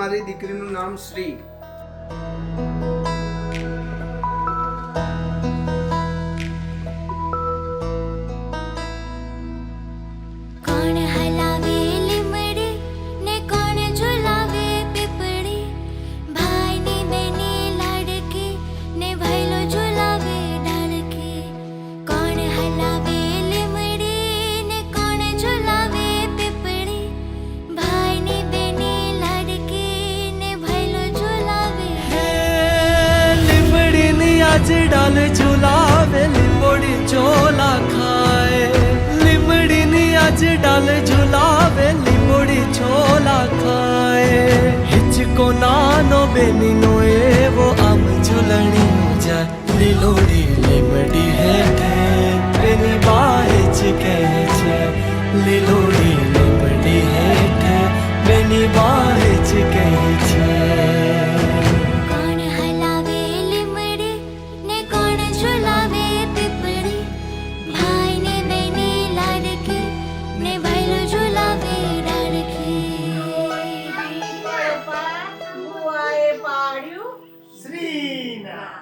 મારી દીકરીનું નામ શ્રી. કોણ હલાવે લીમડી ને કોણ ઝુલાવે પીપળી, ભાઈની બેની લાડકી ને ભૈલો ઝુલાવે ડાળકી. કોણ હલાવે લીમડી ને કોણ ઝુલાવે પીપળી, ભાઈની બેની લાડકી ને ભૈલો ઝુલાવે. લીમડીની આજ ડાલ ઝુલાવે લીંબોડી ચોલા ખાય, લીમડીની આજ ડાલ ઝુલાવે લીંબોડી ચોલા ખાય. હિચકો નાનો બેનીનો એવો આમ ઝૂલણીનો જાય, લીલોડી લીમડી હેઠે બેની બાહેજ કહે છે, લીલોડી લીમડી હેઠે બેની બાહેજ કહે છે. કોણ હલાવે લીમડી ને કોણ ઝુલાવે પીપળી, ભાઈને બેની લાડકી ને ભૈલો ઝુલાવે ડાળકી. બુઆએ પાડ્યું શ્રીના.